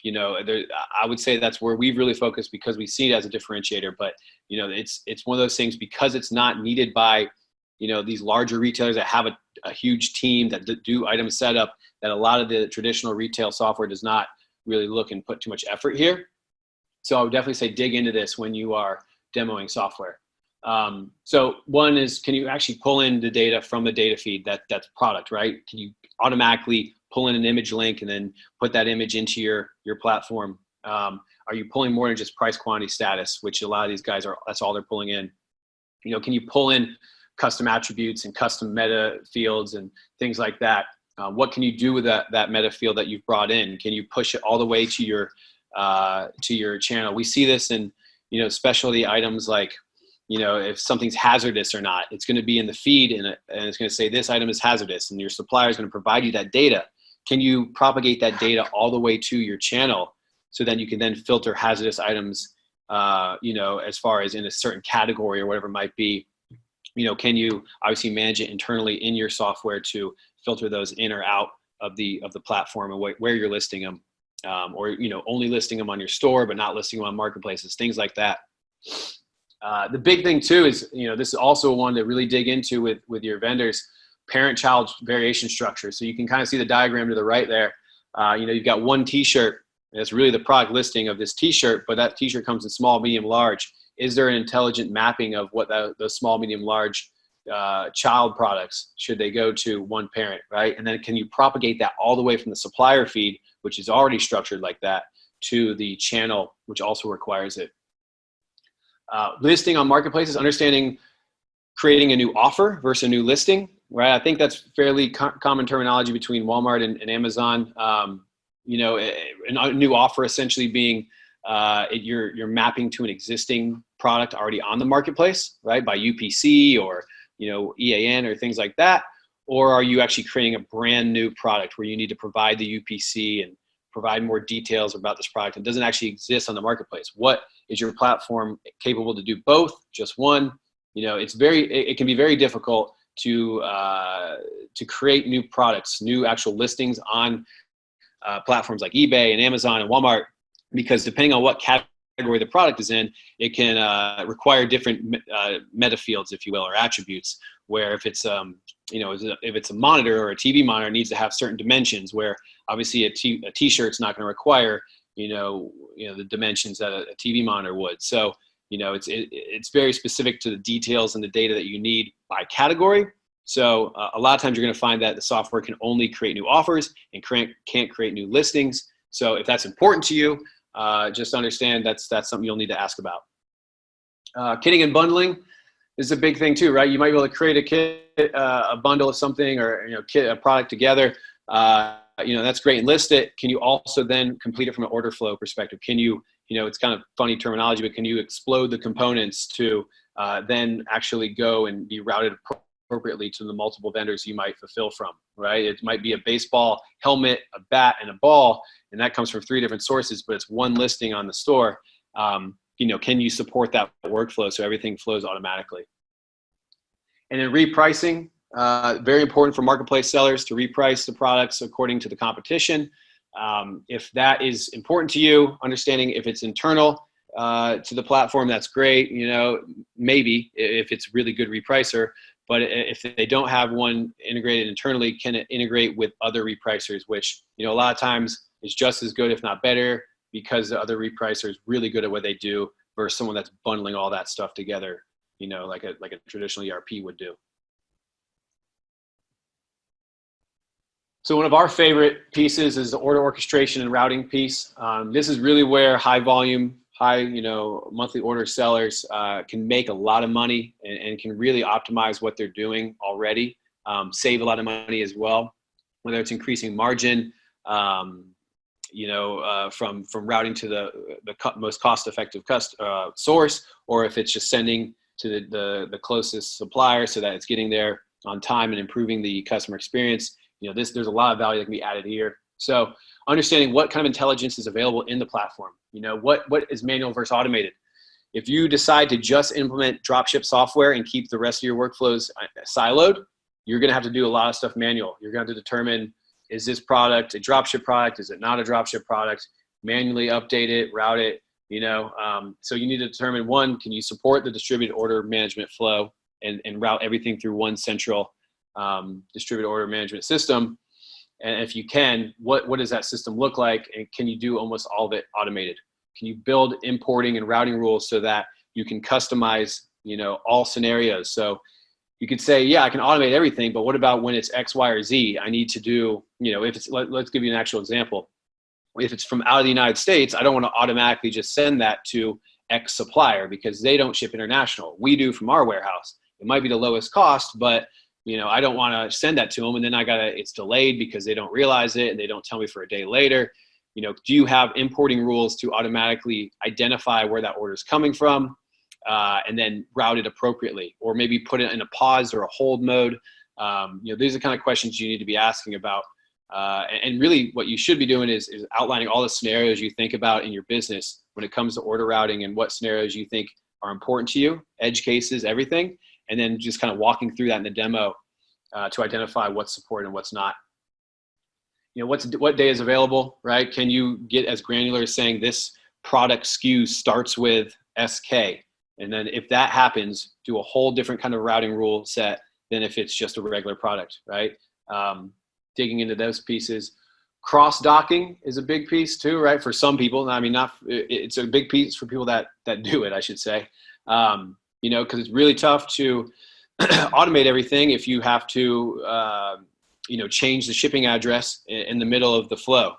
You know, I would say that's where we've really focused, because we see it as a differentiator. But, you know, it's one of those things, because it's not needed by, you know, these larger retailers that have a huge team that do item setup, that a lot of the traditional retail software does not really look and put too much effort here. So I would definitely say dig into this when you are demoing software. So one is, can you actually pull in the data from the data feed that's product, right? Can you automatically pull in an image link and then put that image into your platform? Are you pulling more than just price, quantity, status, which a lot of these guys that's all they're pulling in? You know, can you pull in custom attributes and custom meta fields and things like that? What can you do with that meta field that you've brought in? Can you push it all the way to your channel? We see this in, you know, specialty items like, you know, if something's hazardous or not, it's going to be in the feed and it's going to say this item is hazardous, and your supplier is going to provide you that data. Can you propagate that data all the way to your channel, so then you can then filter hazardous items, you know, as far as in a certain category or whatever it might be? You know, can you obviously manage it internally in your software to filter those in or out of the platform and where you're listing them, or, you know, only listing them on your store but not listing them on marketplaces, things like that. The big thing too is, you know, this is also one to really dig into with your vendors, parent-child variation structure. So you can kind of see the diagram to the right there. You know, you've got one t-shirt. That's really the product listing of this t-shirt, but that t-shirt comes in small, medium, large. Is there an intelligent mapping of what those small, medium, large child products, should they go to one parent, right? And then can you propagate that all the way from the supplier feed, which is already structured like that, to the channel, which also requires it? Listing on marketplaces, understanding creating a new offer versus a new listing, right? I think that's fairly common terminology between Walmart and Amazon. You know, a new offer essentially being you're mapping to an existing product already on the marketplace, right? By UPC or, you know, EAN or things like that. Or are you actually creating a brand new product where you need to provide the UPC and provide more details about this product? It doesn't actually exist on the marketplace. What is your platform capable to do both, just one? You know, it can be very difficult to create new products, new actual listings on platforms like eBay and Amazon and Walmart, because depending on what category the product is in, it can require different meta fields, if you will, or attributes. Where if it's you know, if it's a monitor or a TV monitor, it needs to have certain dimensions, where obviously a t-shirt's not going to require, you know, the dimensions that a TV monitor would. So, you know, it's very specific to the details and the data that you need by category. So a lot of times you're going to find that the software can only create new offers and can't create new listings. So if that's important to you, just understand that's something you'll need to ask about. Kitting and bundling is a big thing too, right? You might be able to create a kit, a bundle of something, or, you know, kit a product together. You know, that's great, and list it. Can you also then complete it from an order flow perspective? Can you, you know, it's kind of funny terminology, but can you explode the components to then actually go and be routed appropriately to the multiple vendors you might fulfill from, right? It might be a baseball helmet, a bat, and a ball, and that comes from 3 different sources, but it's one listing on the store. Can you support that workflow so everything flows automatically? And then repricing, very important for marketplace sellers to reprice the products according to the competition. If that is important to you, understanding if it's internal to the platform, that's great. Maybe if it's really good repricer, but if they don't have one integrated internally, can it integrate with other repricers, which, a lot of times is just as good, if not better, because the other repricer is really good at what they do versus someone that's bundling all that stuff together, like a traditional ERP would do. So one of our favorite pieces is the order orchestration and routing piece. This is really where high volume, monthly order sellers can make a lot of money and can really optimize what they're doing already, save a lot of money as well, whether it's increasing margin, from routing to the most cost-effective source, or if it's just sending to the closest supplier so that it's getting there on time and improving the customer experience. There's a lot of value that can be added here. So understanding what kind of intelligence is available in the platform, what is manual versus automated. If you decide to just implement Dropship software and keep the rest of your workflows siloed, you're going to have to do a lot of stuff manual. You're going to have to determine, is this product a Dropship product? Is it not a Dropship product? Manually update it, route it, so you need to determine, one, can you support the distributed order management flow and route everything through one central distributed order management system? And if you can, what does that system look like? And can you do almost all of it automated? Can you build importing and routing rules so that you can customize, all scenarios? So you could say, yeah, I can automate everything, but what about when it's X, Y, or Z? I need to do, if it's, let's give you an actual example. If it's from out of the United States, I don't want to automatically just send that to X supplier because they don't ship international. We do from our warehouse. It might be the lowest cost, but I don't want to send that to them, and then it's delayed because they don't realize it and they don't tell me for a day later. Do you have importing rules to automatically identify where that order is coming from, and then route it appropriately, or maybe put it in a pause or a hold mode? These are the kind of questions you need to be asking about. And really what you should be doing is outlining all the scenarios you think about in your business when it comes to order routing and what scenarios you think are important to you, edge cases, everything. And then just kind of walking through that in the demo to identify what's supported and what's not. What day is available, right? Can you get as granular as saying this product SKU starts with SK? And then if that happens, do a whole different kind of routing rule set than if it's just a regular product, right? Digging into those pieces. Cross-docking is a big piece too, right? For some people, it's a big piece for people that do it, I should say. Because it's really tough to automate everything if you have to, change the shipping address in the middle of the flow.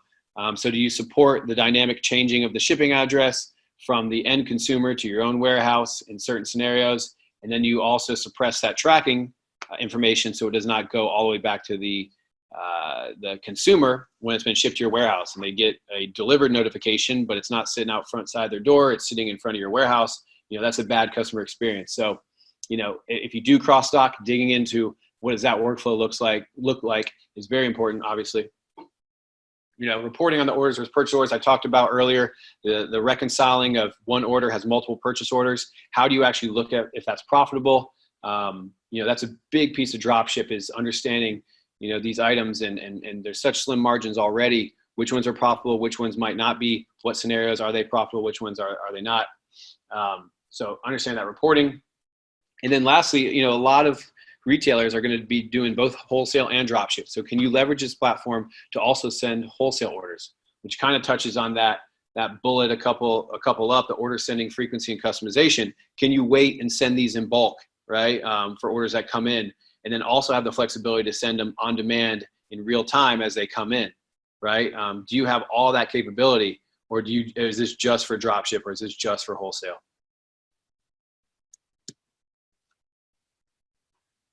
So do you support the dynamic changing of the shipping address from the end consumer to your own warehouse in certain scenarios? And then you also suppress that tracking information so it does not go all the way back to the consumer when it's been shipped to your warehouse, and they get a delivered notification, but it's not sitting out front side their door, it's sitting in front of your warehouse. That's a bad customer experience. So, if you do cross-dock, digging into what does that workflow look like is very important, obviously. Reporting on the orders versus purchase orders I talked about earlier, the reconciling of one order has multiple purchase orders. How do you actually look at if that's profitable? That's a big piece of dropship, is understanding, these items and there's such slim margins already. Which ones are profitable? Which ones might not be? What scenarios are they profitable? Which ones are they not? So understand that reporting. And then lastly, a lot of retailers are going to be doing both wholesale and dropship. So can you leverage this platform to also send wholesale orders, which kind of touches on that bullet a couple up, the order sending frequency and customization. Can you wait and send these in bulk, right? For orders that come in, and then also have the flexibility to send them on demand in real time as they come in, right? Do you have all that capability, or is this just for dropship, or is this just for wholesale?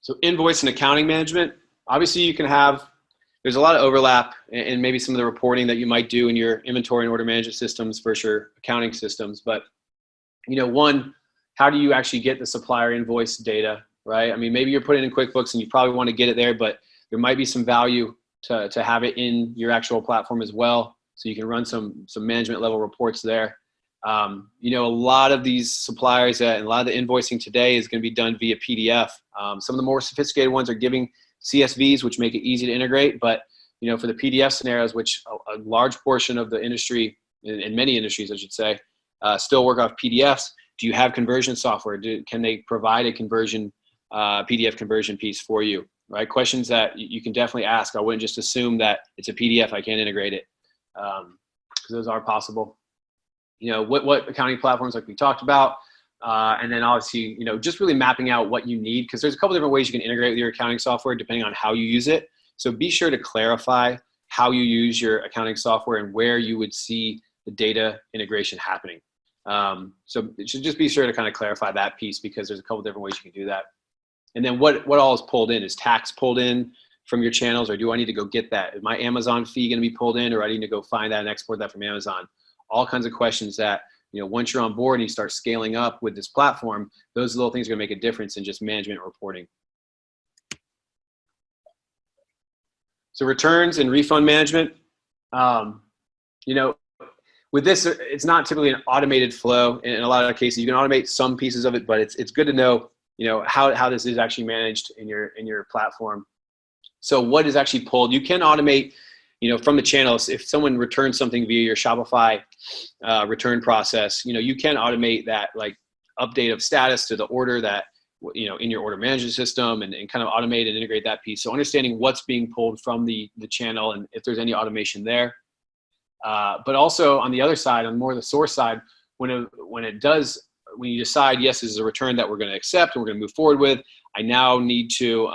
So invoice and accounting management, obviously you can have, there's a lot of overlap in maybe some of the reporting that you might do in your inventory and order management systems versus your accounting systems. But, one, how do you actually get the supplier invoice data, right? I mean, maybe you're putting in QuickBooks and you probably want to get it there, but there might be some value to have it in your actual platform as well, so you can run some management level reports there. You know, a lot of these suppliers and a lot of the invoicing today is going to be done via PDF. Some of the more sophisticated ones are giving CSVs, which make it easy to integrate. But, you know, for the PDF scenarios, which a large portion of the industry, in many industries, I should say, still work off PDFs. Do you have conversion software? Can they provide a conversion, PDF conversion piece for you? Right? Questions that you can definitely ask. I wouldn't just assume that it's a PDF, I can't integrate it, because those are possible. You know, what accounting platforms like we talked about, and then obviously, you know, just really mapping out what you need, because there's a couple different ways you can integrate with your accounting software depending on how you use it. So be sure to clarify how you use your accounting software and where you would see the data integration happening. So it should just be sure to kind of clarify that piece, because there's a couple different ways you can do that. And then what all is pulled in? Is tax pulled in from your channels, or do I need to go get that? Is my Amazon fee going to be pulled in, or I need to go find that and export that from Amazon? All kinds of questions that, you know, once you're on board and you start scaling up with this platform, those little things are going to make a difference in just management reporting. So returns and refund management, you know, with this, it's not typically an automated flow. In a lot of cases, you can automate some pieces of it, but it's good to know, you know, how this is actually managed in your platform. So what is actually pulled? You can automate, you know, from the channels. If someone returns something via your Shopify return process, you know, you can automate that, like update of status to the order that, you know, in your order management system, and kind of automate and integrate that piece. So understanding what's being pulled from the channel and if there's any automation there. But also on the other side, on more the source side, when you decide, yes, this is a return that we're going to accept and we're going to move forward with, I now need to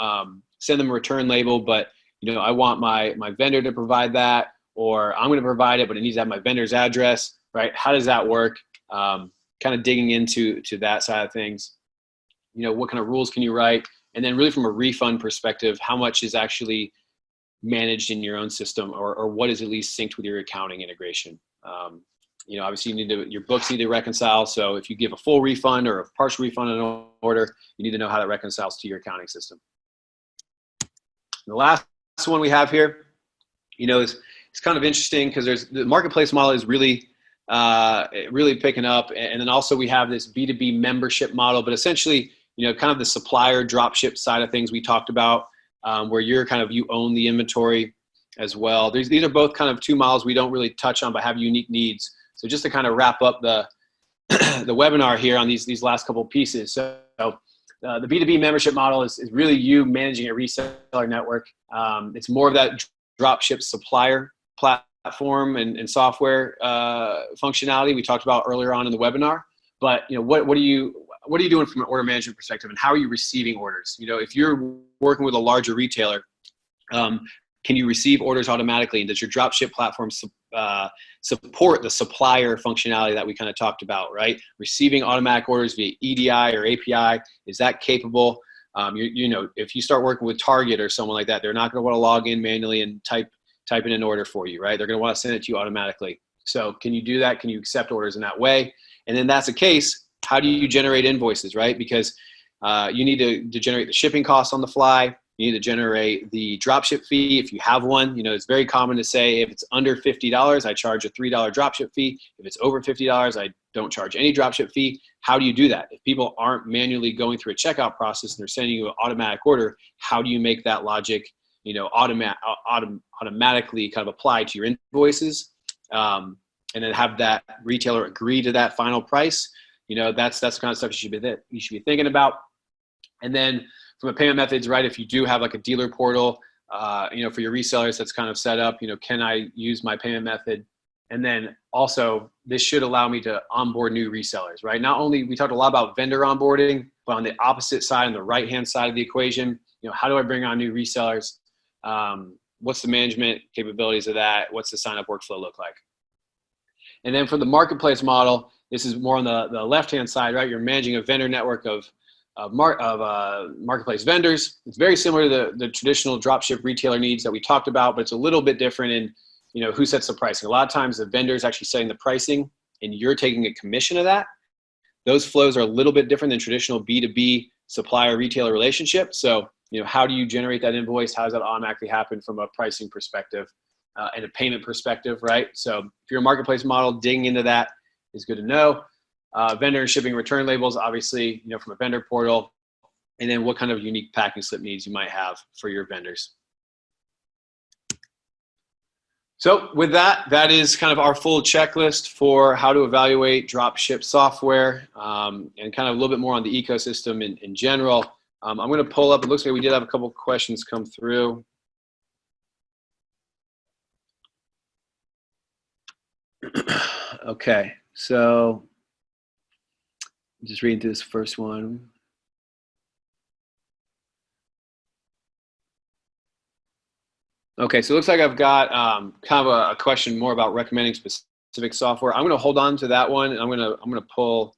send them a return label, but, you know, I want my vendor to provide that, or I'm going to provide it, but it needs to have my vendor's address, right? How does that work? Kind of digging into that side of things. You know, what kind of rules can you write? And then really from a refund perspective, how much is actually managed in your own system, or what is at least synced with your accounting integration? You know, obviously your books need to reconcile. So if you give a full refund or a partial refund in an order, you need to know how that reconciles to your accounting system. And the last one we have here, you know, it's kind of interesting, because the marketplace model is really picking up. And then also we have this B2B membership model, but essentially, you know, kind of the supplier dropship side of things we talked about, where you own the inventory as well. These are both kind of two models we don't really touch on, but have unique needs. So just to kind of wrap up the the webinar here on these last couple of pieces. So the B2B membership model is really you managing a reseller network. It's more of that dropship supplier platform and software functionality we talked about earlier on in the webinar. But, you know, what are you doing from an order management perspective, and how are you receiving orders? You know, if you're working with a larger retailer, can you receive orders automatically? And does your dropship platform support the supplier functionality that we kind of talked about, right? Receiving automatic orders via EDI or API, is that capable? You know, if you start working with Target or someone like that, they're not going to want to log in manually and type in an order for you, right? They're going to want to send it to you automatically. So can you do that? Can you accept orders in that way? And then that's the case, how do you generate invoices, right? Because you need to generate the shipping costs on the fly. You need to generate the dropship fee if you have one. You know, it's very common to say if it's under $50, I charge a $3 dropship fee. If it's over $50, I don't charge any dropship fee. How do you do that? If people aren't manually going through a checkout process and they're sending you an automatic order, how do you make that logic, you know, automatically kind of apply to your invoices, and then have that retailer agree to that final price? You know, that's the kind of stuff you should be thinking about. And then from a payment methods, right? If you do have like a dealer portal, you know, for your resellers, that's kind of set up, you know, can I use my payment method? And then also this should allow me to onboard new resellers, right? Not only, we talked a lot about vendor onboarding, but on the opposite side, on the right-hand side of the equation, you know, how do I bring on new resellers? What's the management capabilities of that? What's the sign-up workflow look like? And then for the marketplace model, this is more on the left-hand side, right? You're managing a vendor network of marketplace vendors. It's very similar to the traditional dropship retailer needs that we talked about, but it's a little bit different in, you know, who sets the pricing. A lot of times the vendor is actually setting the pricing and you're taking a commission of that. Those flows are a little bit different than traditional B2B supplier retailer relationship. So, how do you generate that invoice? How does that automatically happen from a pricing perspective and a payment perspective, right? So if you're a marketplace model, digging into that is good to know. Vendor and shipping return labels, obviously, from a vendor portal, and then what kind of unique packing slip needs you might have for your vendors. So with that, that is kind of our full checklist for how to evaluate dropship software and kind of a little bit more on the ecosystem in general. I'm going to pull up, it looks like we did have a couple questions come through. Okay, so just reading through this first one. Okay, so it looks like I've got kind of a question more about recommending specific software. I'm going to hold on to that one, and I'm going to pull.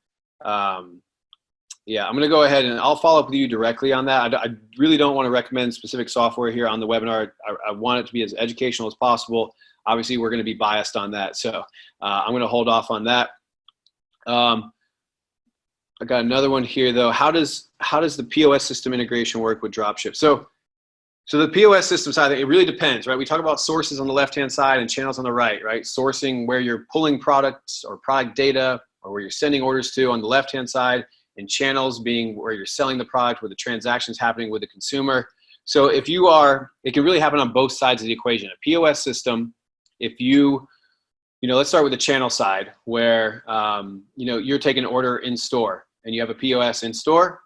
Yeah, I'm going to go ahead and I'll follow up with you directly on that. I really don't want to recommend specific software here on the webinar. I want it to be as educational as possible. Obviously, we're going to be biased on that, so I'm going to hold off on that. I got another one here though. How does the POS system integration work with Dropship? So the POS system side, it really depends, right? We talk about sources on the left-hand side and channels on the right, right? Sourcing where you're pulling products or product data or where you're sending orders to on the left-hand side, and channels being where you're selling the product, where the transaction's happening with the consumer. So if you are, it can really happen on both sides of the equation. A POS system, if let's start with the channel side where, you're taking an order in store and you have a POS in store,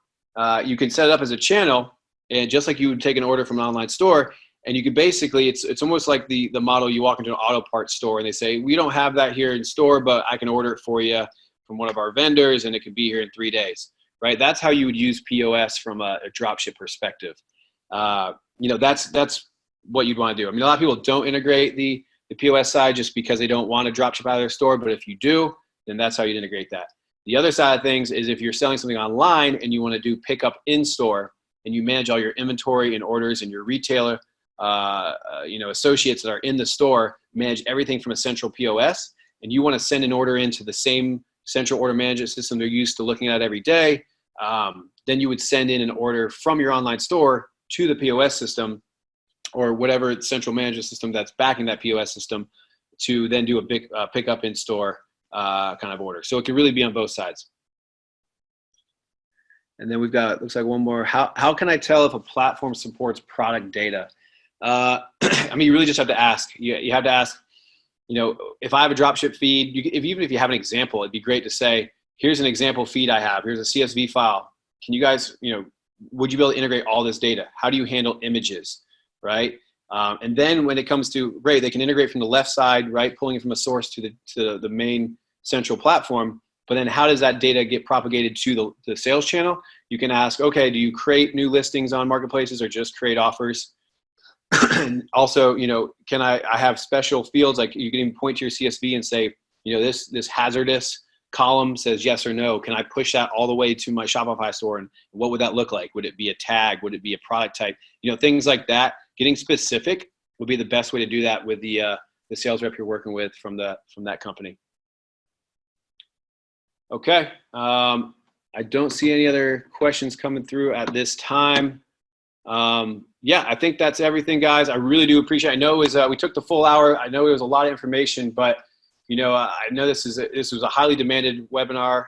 you can set it up as a channel, and just like you would take an order from an online store, and you could basically, it's almost like the model you walk into an auto parts store and they say, we don't have that here in store, but I can order it for you from one of our vendors and it could be here in 3 days, right? That's how you would use POS from a dropship perspective. That's what you'd want to do. I mean, a lot of people don't integrate the POS side just because they don't want to dropship out of their store, but if you do, then that's how you'd integrate that. The other side of things is if you're selling something online and you want to do pickup in store and you manage all your inventory and orders and your retailer, associates that are in the store, manage everything from a central POS, and you want to send an order into the same central order management system they're used to looking at every day, then you would send in an order from your online store to the POS system or whatever central management system that's backing that POS system to then do a big pickup in store kind of order. So it can really be on both sides. And then we've got, looks like one more. How can I tell if a platform supports product data? I mean, you really just have to ask. You have to ask, if I have a dropship feed, even if you have an example, it'd be great to say, here's an example feed I have. Here's a CSV file. Can you guys, would you be able to integrate all this data? How do you handle images, right? And then when it comes to, great, they can integrate from the left side, right, pulling it from a source to the main central platform. But then how does that data get propagated to the sales channel? You can ask, okay, do you create new listings on marketplaces or just create offers? And also, can I have special fields, like you can even point to your CSV and say, this hazardous column says yes or no. Can I push that all the way to my Shopify store? And what would that look like? Would it be a tag? Would it be a product type? Things like that. Getting specific would be the best way to do that with the sales rep you're working with from that company. Okay. I don't see any other questions coming through at this time. Yeah, I think that's everything, guys. I really do appreciate it. I know it was, we took the full hour. I know it was a lot of information, but I know this was a highly demanded webinar.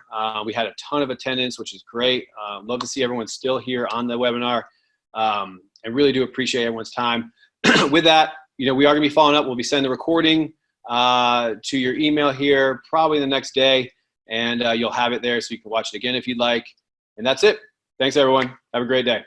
We had a ton of attendance, which is great. Love to see everyone still here on the webinar. I really do appreciate everyone's time. With that, we are going to be following up. We'll be sending the recording to your email here probably the next day, and you'll have it there so you can watch it again if you'd like. And that's it. Thanks, everyone. Have a great day.